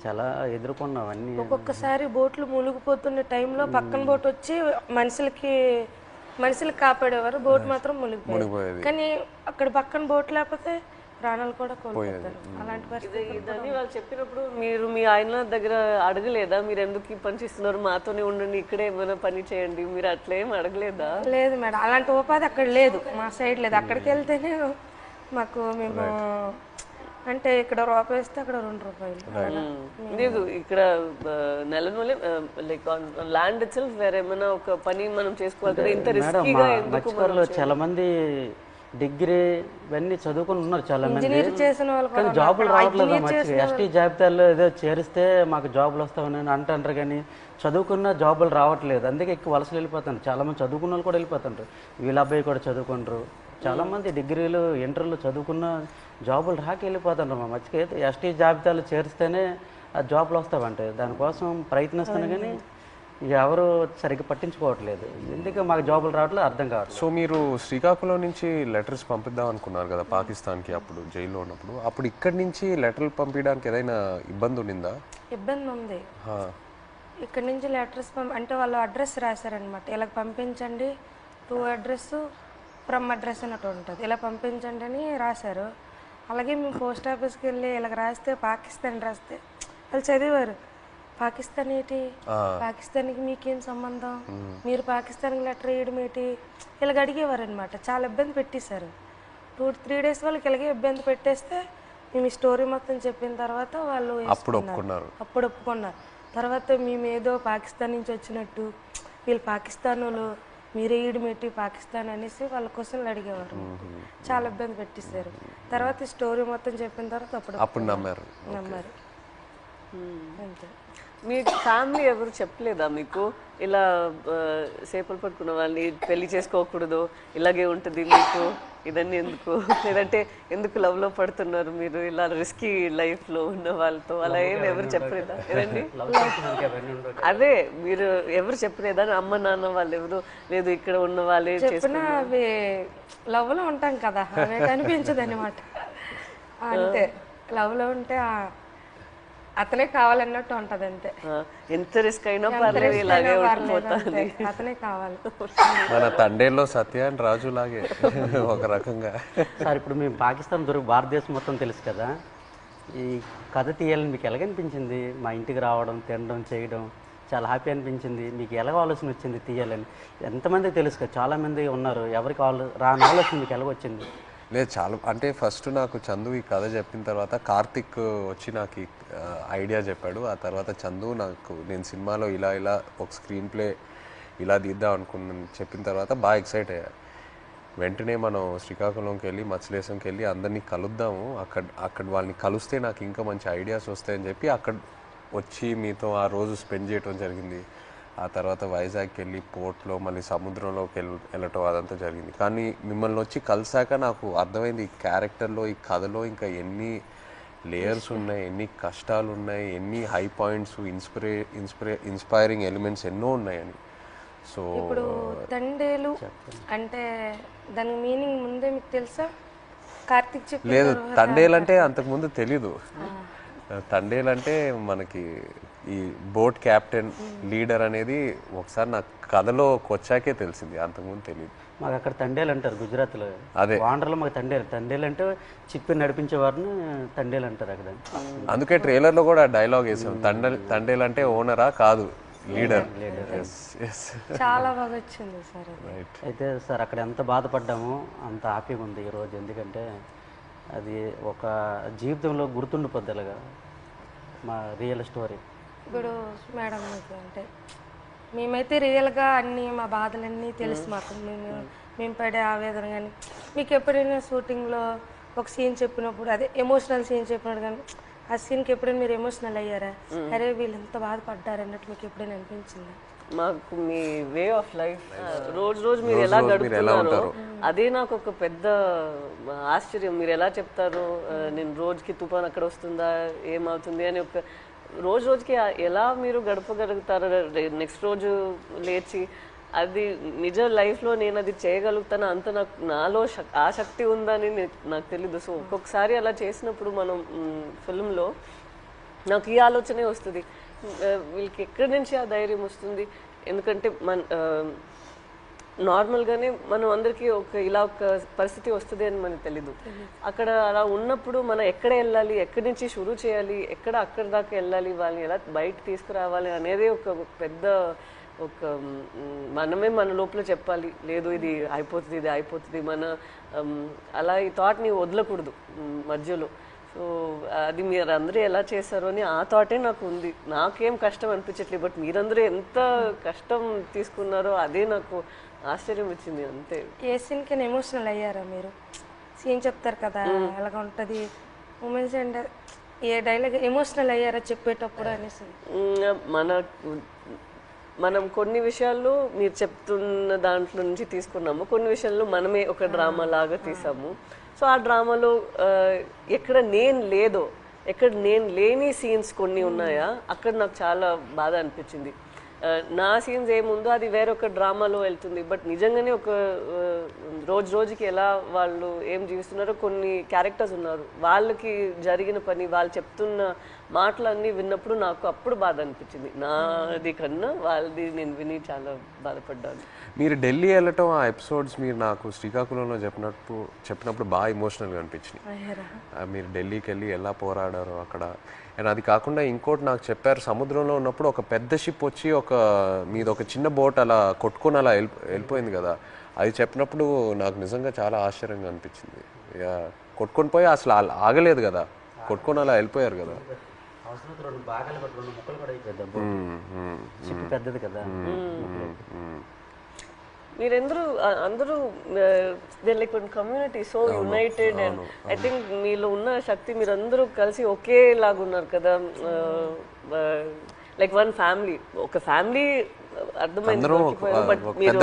చాలా ఎదుర్కొన్నాం అన్ని. ఒక్కొక్కసారి బోట్లు మునిగిపోతున్న టైంలో పక్కన బోట్ వచ్చి మనుషులు కాపాడేవారు, బోట్ మాత్రం మునిగిపోయేది. కానీ అక్కడ పక్కన బోట్ లేకపోతే ప్రాణాలు కూడా కోల్పోతారు. అలాంటి పరిస్థితి ఇదని వాళ్ళు చెప్పినప్పుడు మీరు మీ ఆయన దగ్గర అడగలేదా, మీరు ఎందుకు ఈ పని చేస్తున్నారు, మాతోనే ఉండండి, ఇక్కడే ఏమైనా పని చేయండి, మీరు అట్లా ఏం అడగలేదా? లేదు మేడం, అలాంటి ఉపాధి అక్కడ లేదు, మా సైడ్ లేదు. అక్కడికి వెళ్తేనే మాకు మేము అంటే ఇక్కడ రూపాయి వేస్తే అక్కడ 2 రూపాయలు లేదు. ఇక్కడ నెలనూలే లైక్ ల్యాండ్ ఇట్ సెల్ఫ్ వేరే ఏమైనా ఒక పని మనం చేసుకోవాలి కదా, ఇంత రిస్కీగా ఎందుకు? చాలా మంది డిగ్రీ ఇవన్నీ చదువుకుని ఉన్నారు చాలా మంది, చేసిన వాళ్ళు కానీ జాబులు రావట్లేదు. మంచిగా ఎస్టీ జాబితాలో ఏదో చేరిస్తే మాకు జాబులు వస్తామని అంటారు, కానీ చదువుకున్న జాబులు రావట్లేదు. అందుకే ఎక్కువ వలసలు వెళ్ళిపోతారు. చాలా మంది చదువుకున్న వాళ్ళు కూడా వెళ్ళిపోతుంటారు. వీళ్ళ అబ్బాయి కూడా చదువుకుంటారు. చాలా మంది డిగ్రీలు ఇంటర్లు చదువుకున్న జాబులు రాక వెళ్ళిపోతుంటారు. మా మధ్యకి ఎస్టీ జాబితాలు చేరిస్తేనే ఆ జాబులు వస్తావంటే దానికోసం ప్రయత్నిస్తాను, కానీ ఎవరు సరిగ్గా పట్టించుకోవట్లేదు. ఎందుకు మాకు జాబులు రావట్లేదు అర్థం కావట్లేదు. సో మీరు శ్రీకాకుళం నుంచి లెటర్స్ పంపిద్దాం అనుకున్నారు కదా పాకిస్తాన్కి, అప్పుడు జైల్లో ఉన్నప్పుడు. అప్పుడు ఇక్కడి నుంచి లెటర్లు పంపించడానికి ఏదైనా ఇబ్బంది ఉండిందా? ఇబ్బంది ఉంది. ఇక్కడ నుంచి లెటర్స్ అంటే వాళ్ళు అడ్రస్ రాశారనమాట, ఇలా పంపించండి, టు అడ్రస్ ఫ్రమ్ అడ్రస్ అన్నట్టు ఉంటుంది, ఇలా పంపించండి అని రాశారు. అలాగే మేము పోస్ట్ ఆఫీస్కి వెళ్ళి ఇలాగ రాస్తే పాకిస్తాన్ రాస్తే వాళ్ళు చదివారు. పాకిస్తాన్ ఏంటి, పాకిస్తాన్కి మీకేం సంబంధం, మీరు పాకిస్తాన్కి లెటర్ వేయడం ఏంటి, ఇలాగ అడిగేవారు అనమాట. చాలా ఇబ్బంది పెట్టేశారు. 2-3 డేస్ వాళ్ళకి ఇలాగే ఇబ్బంది పెట్టేస్తే మేము ఈ స్టోరీ మొత్తం చెప్పిన తర్వాత వాళ్ళు అప్పుడు ఒప్పుకున్నారు. తర్వాత మేము ఏదో పాకిస్తాన్ నుంచి వచ్చినట్టు, వీళ్ళు పాకిస్తాన్ వాళ్ళు, మీరే ఈడుమెట్టి పాకిస్తాన్ అనేసి వాళ్ళ క్వశ్చన్లు అడిగేవారు. చాలా ఇబ్బంది పెట్టేశారు. తర్వాత ఈ స్టోరీ మొత్తం చెప్పిన తర్వాత అప్పుడు నమ్మారు. అంతే. మీ ఫ్యామిలీ ఎవరు చెప్పలేదా మీకు ఇలా చేపలు పట్టుకున్న వాళ్ళని పెళ్లి చేసుకోకూడదు, ఇలాగే ఉంటుంది మీకు, ఇదన్నీ ఎందుకు, లేదంటే ఎందుకు లవ్లో పడుతున్నారు మీరు ఇలా రిస్కీ లైఫ్లో ఉన్న వాళ్ళతో, అలా ఏమి ఎవరు చెప్పలేదా? ఏదండి అదే మీరు ఎవరు చెప్పలేదా? అమ్మ నాన్న వాళ్ళు ఎవరు లేదు ఇక్కడ ఉన్న వాళ్ళే చెప్పినా అవి లవ్ లో ఉంటాం కదా, అవే కనిపించదు అనమాట. అంతే, లవ్ లో ఉంటే అతనే కావాలన్నట్టు ఉంటది అంతే. ఎంత రిస్క్ అయినా పర్లేదు ఇలాగే ఉండిపోతుంది, అతనే కావాలి. మన తండేల్లో సత్య అండ్ రాజు లాగే ఒక రకంగా. సార్ ఇప్పుడు మేము పాకిస్తాన్ దొరికి భారతదేశం మొత్తం తెలుసు కదా, ఈ కథ తీయాలని మీకు ఎలాగనిపించింది? మా ఇంటికి రావడం, తినడం, చేయడం చాలా హ్యాపీ అనిపించింది. మీకు ఎలాగ ఆలోచన వచ్చింది తీయాలని? ఎంతమంది తెలుసు కదా, చాలామంది ఉన్నారు, ఎవరికి రాని ఆలోచన మీకు ఎలాగొచ్చింది? లేదు, చాలా అంటే ఫస్ట్ నాకు చందు ఈ కథ చెప్పిన తర్వాత కార్తిక్ వచ్చి నాకు ఈ ఐడియా చెప్పాడు. ఆ తర్వాత చందు నాకు నేను సినిమాలో ఇలా ఇలా ఒక స్క్రీన్ ప్లే ఇలా తీద్దాం అనుకున్నాను చెప్పిన తర్వాత బాగా ఎక్సైట్ అయ్యా. వెంటనే మనం శ్రీకాకుళంకి వెళ్ళి మత్స్యలేశంకి వెళ్ళి అందరినీ కలుద్దాము, అక్కడ వాళ్ళని కలిస్తే నాకు ఇంకా మంచి ఐడియాస్ వస్తాయని చెప్పి అక్కడ వచ్చి మీతో ఆ రోజు స్పెండ్ చేయడం జరిగింది. ఆ తర్వాత వైజాగ్కి వెళ్ళి పోర్ట్లో మళ్ళీ సముద్రంలోకి వెళ్ళటం అదంతా జరిగింది. కానీ మిమ్మల్ని వచ్చి కలిసాక నాకు అర్థమైంది ఈ క్యారెక్టర్లో, ఈ కథలో ఇంకా ఎన్ని లేయర్స్ ఉన్నాయి, ఎన్ని కష్టాలు ఉన్నాయి, ఎన్ని హై పాయింట్స్, ఇన్స్పైరింగ్ ఎలిమెంట్స్ ఎన్నో ఉన్నాయని. సో ఇప్పుడు తండేలు అంటే దాని మీనింగ్ ముందే మీకు తెలుసా? కార్తిక్ చెప్పి లేదు, తండేలంటే అంతకుముందు తెలీదు. తండేలంటే మనకి ఈ బోట్ క్యాప్టెన్ లీడర్ అనేది ఒకసారి నాకు కథలోకి వచ్చాకే తెలిసింది, అంతకుముందు తెలియదు. మాకు అక్కడ తండేలు అంటారు గుజరాత్లో. అదే వాండర్లో మాకు తండేలు అంటే చిప్పి నడిపించే వారిని తండేలు అంటారు అక్కడ. అందుకే ట్రైలర్లో కూడా డైలాగ్ వేసాం, తండేలు అంటే ఓనరా కాదు, లీడర్. చాలా బాగా వచ్చింది సార్. అయితే సార్ అక్కడ ఎంత బాధపడ్డామో అంత హ్యాపీగా ఉంది ఈరోజు. ఎందుకంటే అది ఒక జీవితంలో గుర్తుండిపోద్ది అలాగా మా రియల్ స్టోరీ. ఇప్పుడు మేడం మీకు అంటే మేమైతే రియల్గా అన్నీ మా బాధలన్నీ తెలుసు మాకు, మేము పడే ఆవేదన. కానీ మీకు ఎప్పుడైనా షూటింగ్లో ఒక సీన్ చెప్పినప్పుడు, అదే ఎమోషనల్ సీన్ చెప్పినప్పుడు కానీ ఆ సీన్కి ఎప్పుడైనా మీరు ఎమోషనల్ అయ్యారా? అరే వీళ్ళు ఎంత బాధపడ్డారు అన్నట్టు మీకు ఎప్పుడైనా అనిపించిందా? మాకు మీ వే ఆఫ్ లైఫ్ రోజు రోజు మీరు ఎలా గడుపుతున్నారో అదే నాకు ఒక పెద్ద ఆశ్చర్యం. మీరు ఎలా చెప్తారు నేను రోజుకి తుఫాన్ అక్కడ వస్తుందా ఏమవుతుంది అని, ఒక రోజు రోజుకి ఎలా మీరు గడపగలుగుతారు నెక్స్ట్ రోజు లేచి? అది నిజ లైఫ్లో నేను అది చేయగలుగుతాను అంత నాలో ఆ శక్తి ఉందని నాకు తెలీదు. సో ఒక్కొక్కసారి అలా చేసినప్పుడు మనం ఫిల్మ్లో నాకు ఈ ఆలోచనే వస్తుంది, వీళ్ళకి ఎక్కడి నుంచి ఆ ధైర్యం వస్తుంది? ఎందుకంటే నార్మల్గానే మనం అందరికీ ఇలా ఒక పరిస్థితి వస్తుంది అని మనకు తెలీదు. అక్కడ అలా ఉన్నప్పుడు మనం ఎక్కడ వెళ్ళాలి, ఎక్కడి నుంచి షురూ చేయాలి, అక్కడి దాకా వెళ్ళాలి, వాళ్ళని ఎలా బయట తీసుకురావాలి అనేది ఒక పెద్ద మనమే మన లోపల చెప్పాలి, లేదు ఇది అయిపోతుంది మన అలా ఈ థాట్ని వదలకూడదు మధ్యలో. సో అది మీరు అందరూ ఎలా చేశారో అని ఆ థాటే నాకు ఉంది. నాకేం కష్టం అనిపించట్లేదు, బట్ మీరందరూ ఎంత కష్టం తీసుకున్నారో అదే నాకు ఆశ్చర్యం వచ్చింది అంతే. ఏ సీన్కి ఎమోషనల్ అయ్యారా మీరు? సీన్ చెప్తారు కదా అలాగ ఉంటుంది మూమెంట్స్, అంటే ఏ డైలాగ్ ఎమోషనల్ అయ్యారా చెప్పేటప్పుడు అనేసి? మనం కొన్ని విషయాల్లో మీరు చెప్తున్న దాంట్లో నుంచి తీసుకున్నాము, కొన్ని విషయాల్లో మనమే ఒక డ్రామా లాగా తీసాము. సో ఆ డ్రామాలో ఎక్కడ నేను లేని సీన్స్ కొన్ని ఉన్నాయా, అక్కడ నాకు చాలా బాధ అనిపించింది. నా సీన్స్ ఏముందో అది వేరొక డ్రామాలో వెళ్తుంది, బట్ నిజంగానే ఒక రోజుకి ఎలా వాళ్ళు ఏం జీవిస్తున్నారో కొన్ని క్యారెక్టర్స్ ఉన్నారు, వాళ్ళకి జరిగిన పని, వాళ్ళు చెప్తున్న మాటలన్నీ విన్నప్పుడు నాకు అప్పుడు బాధ అనిపించింది. నాది కన్నా వాళ్ళది నేను విని చాలా బాధపడ్డాను. మీరు ఢిల్లీ వెళ్ళటం ఆ ఎపిసోడ్స్ మీరు నాకు శ్రీకాకుళంలో చెప్పినప్పుడు బాగా ఎమోషనల్గా అనిపించినాయి. మీరు ఢిల్లీకి వెళ్ళి ఎలా పోరాడారో అక్కడ. అండ్ అది కాకుండా ఇంకోటి నాకు చెప్పారు, సముద్రంలో ఉన్నప్పుడు ఒక పెద్ద షిప్ వచ్చి మీది ఒక చిన్న బోట్ అలా కొట్టుకొని అలా వెళ్ళిపోయింది కదా, అది చెప్పినప్పుడు నాకు నిజంగా చాలా ఆశ్చర్యంగా అనిపించింది. కొట్టుకొని పోయి అసలు ఆగలేదు కదా, కొట్టుకొని అలా వెళ్ళిపోయారు కదా. పెద్దది కదా. మీరందరూ అందరూ they like one community so United and I think మీలో ఉన్న శక్తి మీరందరూ కలిసి ఒకేలాగా ఉన్నారు కదా, లైక్ వన్ ఫ్యామిలీ, ఒక ఫ్యామిలీ అర్థమైంది. బట్ మీరు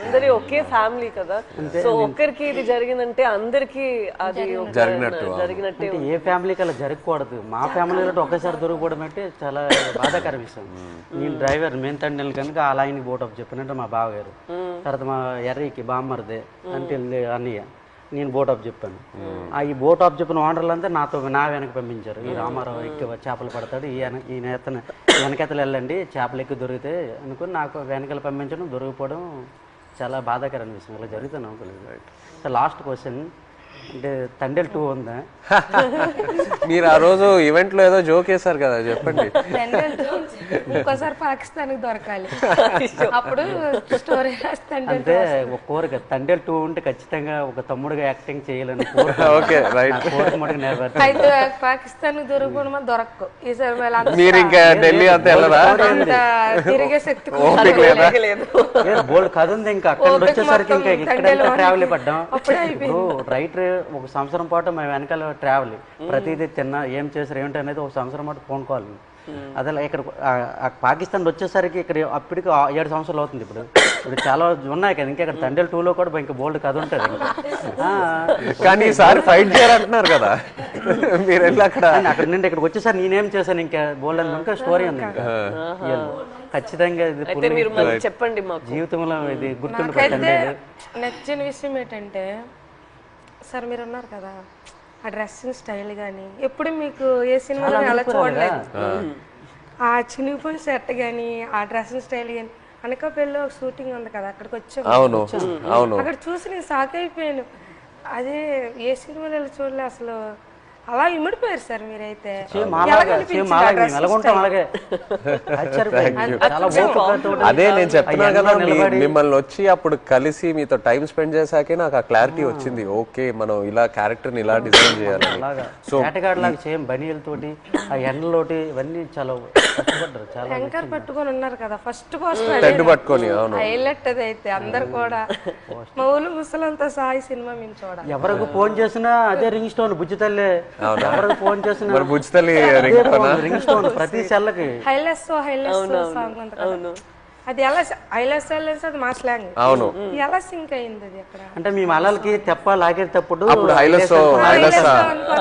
అందరి ఒకే ఫ్యామిలీ కదా, సో ఒక్కరికి ఇది జరిగిందంటే అందరికి అది జరిగినట్టే. ఏ ఫ్యామిలీకి అలా జరగకూడదు. మా ఫ్యామిలీలో ఒకేసారి దొరికిపోవడం అంటే చాలా బాధాకర విషయం. నేను డ్రైవర్ మెయిన్ తండ్రి కనుక ఆ లైన్కి బోటప్ చెప్పినట్టు మా బావగారు, తర్వాత మా ఎర్రీకి బామ్మర్దే అంటే అన్నయ్య, నేను బోట్ ఆఫ్ చెప్పాను. ఈ బోట్ ఆఫ్ చెప్పిన ఓనర్లు అంతా నా వెనక పంపించారు. ఈ రామారావు ఎక్కి చేపలు పడతాడు, ఈ వెనకెతలు వెళ్ళండి చేపలు ఎక్కి దొరికితే అనుకుని నాకు వెనకాల పంపించడం, దొరికిపోవడం చాలా బాధాకరమైన విషయం. ఇలా జరుగుతాను అనుకోలేదు. లాస్ట్ క్వశ్చన్ అంటే తండేల్ 2 ఉందా? మీరు ఆ రోజు ఈవెంట్ లో ఏదో జోక్ వేశారు కదా, చెప్పండి. ఇంకోసారి పాకిస్తాన్కి దొరకాలి, అప్పుడు స్టోరీ అంటే ఒక కోరిక తండేల్ 2 ఉంటే ఖచ్చితంగా ఒక తమ్ముడుగా యాక్టింగ్ చేయాలని ఓకే రైట్. కోరిక మటుకు నెరవేర్చాలి. అయితే పాకిస్తాన్ దొరకడం దొరకవు ఈసారి. మీరు ఇంకా ఢిల్లీ అంతా వెళ్ళరా? తిరిగే శక్తి బోల్డ్ కథ ఉంది. ఇంకా అక్కడ వచ్చేసరికి ఇంకా ఇక్కడ ట్రావెల్ పడ్డాం. రైట్ ఒక సంవత్సరం పాటు మేము వెనకాల ట్రావెల్, ప్రతిదీ తిన్నా ఏం చేశారు ఏమిటి అనేది ఒక సంవత్సరం పాటు ఫోన్ కాల్. అదే ఇక్కడ పాకిస్తాన్ వచ్చేసరికి ఇక్కడ అప్పటికి 7 సంవత్సరాలు అవుతుంది. ఇప్పుడు చాలా ఉన్నాయి కదా, ఇంకా ఇక్కడ తండేల్ 2లో కూడా ఇంకా బోల్డ్ కథ ఉంటుంది. కానీ ఈసారి ఫైట్ చేయాలంటున్నారు కదా మీరు వెళ్ళి అక్కడ నుండి ఇక్కడికి వచ్చేసరికి నేనేం చేశాను ఇంకా బోల్డ్ అని ఇంకా స్టోరీ ఉంది. ఇంకా ఖచ్చితంగా ఇది చెప్పండి మాకు జీవితంలో ఇది గుర్తుండిపోతుంది. నచ్చిన విషయం ఏంటంటే సార్ మీరు ఉన్నారు కదా, ఆ డ్రెస్సింగ్ స్టైల్ కానీ ఎప్పుడు మీకు ఏ సినిమాలో అలా చూడలేదు. ఆ చినిగిపోయిన సెట్ కానీ ఆ డ్రెస్సింగ్ స్టైల్ కానీ అనకాపల్లిలో షూటింగ్ ఉంది కదా, అక్కడికి వచ్చాము. అక్కడ చూసి నేను షాక్ అయిపోయాను. అదే ఏ సినిమాలో చూడలే అసలు. అలా ఇమిడిపోయారు సార్ మీరైతే. అదే నేను చెప్తున్నా కదా, మిమ్మల్ని వచ్చి అప్పుడు కలిసి మీతో టైం స్పెండ్ చేశాకే నాకు ఆ క్లారిటీ వచ్చింది. ఓకే మనం ఇలా క్యారెక్టర్ ని ఇలా డిజైన్ చేయాలని. సో సేమ్ బనీలతోటి ఆ ఎండలోటి ఇవన్నీ చాలా కష్టపడ్డారు. చాలా యాంకర్ పట్టుకొని ఉన్నారు కదా ఫస్ట్ పోస్ట్ పట్టుకొని హైలైట్ అది అయితే అందరు కూడా మా ఊళ్ళు ముసలంతా సాయి సినిమా మేము చూడాలి. ఎవరికి ఫోన్ చేసినా అదే రింగ్ స్టోన్ బుజ్జి తల్లే. ఎవరికి ఫోన్ చేసినా రింగ్ స్టోన్ ప్రతి సెల్లకి హైలెస్ సాంగ్ అంత కదా. అది ఎలా హైలెస్ అది మా స్లాంగ్. అవును, ఎలా సింక్ అయింది అది అక్కడ అంటే మీ మలలకి తెప్ప లాగేటప్పుడు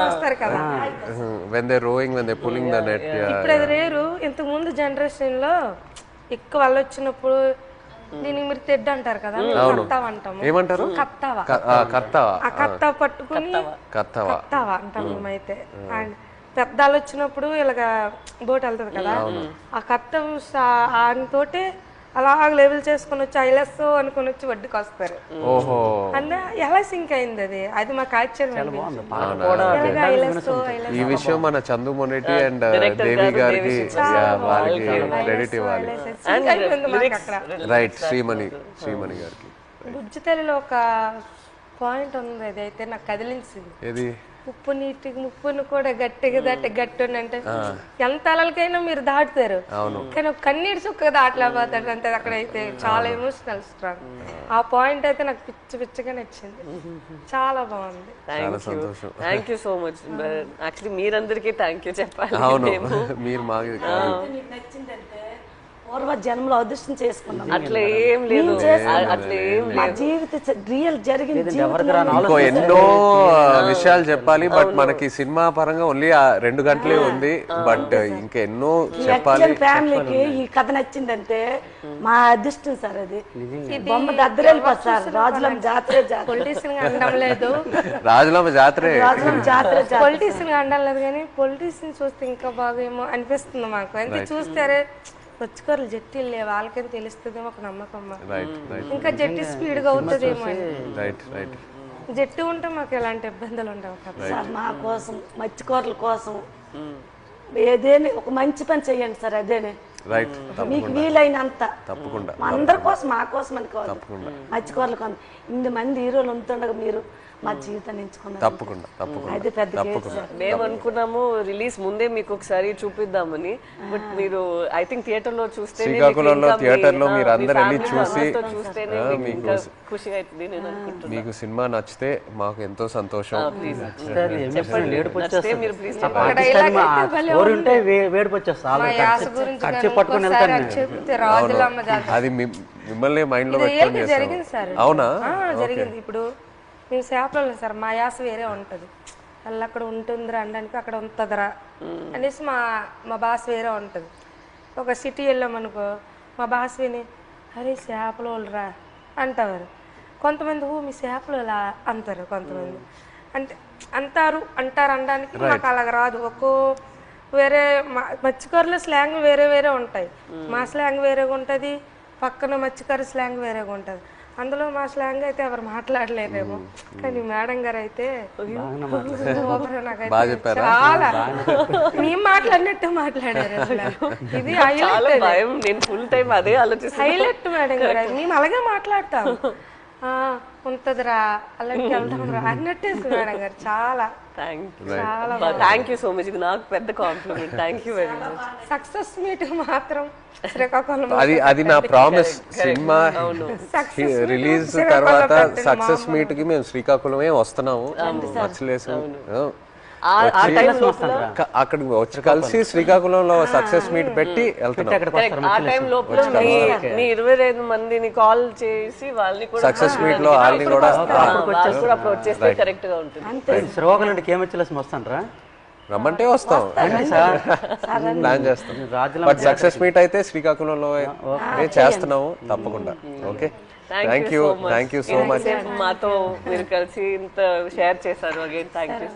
వస్తారు కదా when they rowing when they pulling the net. ఇప్పుడు అది రేరు. ఇంతకు ముందు జనరేషన్ లో ఎక్కువ వాళ్ళు వచ్చినప్పుడు దీనికి మీరు తెడ్డు అంటారు కదా, కత్తావ అంటాము. ఏమంటారు? కత్తావ. ఆ కత్తావ పట్టుకుని కత్తావ అంటాం మేమైతే. అండ్ పెద్దాలు వచ్చినప్పుడు ఇలాగా బోట్ వెళ్తుంది కదా, ఆ కత్తం ఆయనతోటి అలా లెవెల్ చేసుకుని వచ్చి ఐలెస్ అనుకుని వచ్చి వడ్డీకి వస్తారు. అంటే ఎలా సింక్ అయింది అది, అది మాకు ఆశ్చర్యం. ఈ విషయం మన చందు మొనెటి అండ్ దేవి గారికి వాళ్ళకి క్రెడిట్ ఇవ్వాలి. రైట్, శ్రీమణి గారికి. బుజ్జితల్లిలో ఒక పాయింట్ ఉంది, అది అయితే నాకు కదిలించింది. ఏది? ఉప్పు నీటికి ముప్పును కూడా గట్టిగా దాటి గట్టి అంటే ఎంత అలలకైనా మీరు దాటుతారు, కానీ ఒక కన్నీటి చుక్క దాటలేకపోతాడు అంటే. అక్కడైతే చాలా ఎమోషనల్ స్ట్రాంగ్. ఆ పాయింట్ అయితే నాకు పిచ్చిగా నచ్చింది, చాలా బాగుంది. Thank you so much. Actually మీరందరికీ థ్యాంక్ యూ చెప్పాలి. మీరు మాకు పూర్వ జన్మలో అదృష్టం చేసుకున్నాం. అట్లా ఏం లేదు, అట్లా ఏం లేదు. జీవిత రియల్ జరిగింది. ఇంకో ఎన్నో విషయాలు చెప్పాలి, బట్ మనకి సినిమా పరంగా ఓన్లీ 2 గంటలే ఉంది. బట్ ఇంకా ఎన్నో చెప్పాలి. ఫ్యామిలీకి ఈ కథ నచ్చిందంటే మా అదృష్టం సార్. అది బొమ్మ దద్దరెళ్ళిపోతుంది సార్. రాజులమ్మ జాతరే పొలిటీషియన్ అనడం లేదు, రాజులమ్మ జాతరే పొలిటీషియన్ అనడం లేదు, కానీ పొలిటీషియన్ చూస్తే ఇంకా బాగా ఏమో అనిపిస్తుంది మాకు. అంటే చూస్తారే వచ్చుకోరు జట్టీలు లేవు, వాళ్ళకేం తెలుస్తుందేమో ఒక నమ్మకం. ఇంకా జట్టి స్పీడ్ గా అవుతుందేమో. జట్టు ఉంటే మాకు ఎలాంటి ఇబ్బందులు ఉండవు కదా. మా కోసం మత్స్యకారుల కోసం ఏదేని ఒక మంచి పని చెయ్యండి సార్. అదేనే మీకు వీలైనంత అందరి కోసం, మా కోసం అనుకోవాలి. మత్స్యకారుల కోసం 8 మంది హీరోలు ఉంటుండగా మీరు మా జీవితాన్ని ఎంచుకున్నారు తప్పకుండా తప్పకుండా అది పెద్ద తప్పకుండా మేము అనుకున్నాము రిలీజ్ ముందే మీకు ఒకసారి చూపిద్దామని, బట్ మీరు ఐ థింక్ థియేటర్ లో చూస్తే శ్రీకాకుళంలో థియేటర్లో మీరు అందరు వెళ్ళి చూసి చూస్తేనే మీకు ఇంకా ఖుషిగా అవుతుంది నేను అనుకుంటున్నాను. మీకు సినిమా నచ్చితే మాకు ఎంతో సంతోషం. ఏడుపు నచ్చితే మీరు ప్లీజ్ స్టోరీ ఉంటే వేడుపు వచ్చేస్తా మా యాస గురించి కచ్చి కానీ పట్టుకొని ఇంకోసారి వెళ్తాను అది చెప్తే రాజులమ్మ జాతర అది మిమ్మల్ని మైండ్ లో ఇది పెట్టుకొని రియల్గా జరిగింది సార్ చేస్తాం. ఇది. అవునా? జరిగింది. ఇప్పుడు మేము చేపలు సార్ మా యాస వేరే ఉంటుంది, వాళ్ళు అక్కడ ఉంటుందిరా అనడానికి అక్కడ ఉంటుందిరా అనేసి మా మా భాష వేరే ఉంటుంది. ఒక సిటీ వెళ్ళామనుకో మా భాష విని అరే చేపలు వాళ్ళరా అంటారు. కొంతమంది మీ చేపలు ఇలా అంటారు, కొంతమంది అంటే అంటారు అనడానికి మాకు అలాగ రాదు. ఒక్కో వేరే మత్స్యకారుల స్లాంగ్ వేరే వేరే ఉంటాయి. మా స్లాంగ్ వేరేగా ఉంటుంది, పక్కన మత్స్యకారు స్లాంగ్ వేరేగా ఉంటుంది. అందులో మా స్లాంగ్ అయితే ఎవరు మాట్లాడలేరేమో, కానీ మేడం గారు అయితే సూపర్. నాకైతే చాలా మేము మాట్లాడినట్టు మాట్లాడారు అసలు. ఇది చాలా భయం, నేను ఫుల్ టైం అదే ఆలోచిస్తాను. హైలైట్ మేడం గారు, మేము అలాగే మాట్లాడతాం. ఉంటదిరా అలాంటి వెళ్దాం రా అన్నట్టే మేడం గారు. చాలా థ్యాంక్ యూ సో మచ్. ఇది నాకు పెద్ద compliment. Thank you very much. Success meet మాత్రం శ్రీకాకుళం అది నా ప్రామిస్. సినిమా రిలీజ్ తర్వాత సక్సెస్ మీట్ కి మేము శ్రీకాకుళమే వస్తున్నాము. మచ్చలేసు అక్కడికి వచ్చి కలిసి శ్రీకాకుళంలో సక్సెస్ మీట్ పెట్టి వెళ్తున్నాం. ఆ టైం లోపల మీ 25 మందిని కాల్ చేసి వాళ్ళని కూడా సక్సెస్ మీట్ లో వాళ్ళని కూడా అప్రోచ్ చేస్తే కరెక్ట్ గా ఉంటుంది. శ్రీకాకుళం కేమచ్చలేసి వస్తానరా, రమ్మంటే వస్తాం, ప్లాన్ చేస్తాం. బట్ సక్సెస్ మీట్ అయితే శ్రీకాకుళంలో చేస్తున్నాము తప్పకుండా. Okay, thank you so much. మాతో మీరు కలిసి ఇంత షేర్ చేశారు. Again thank you.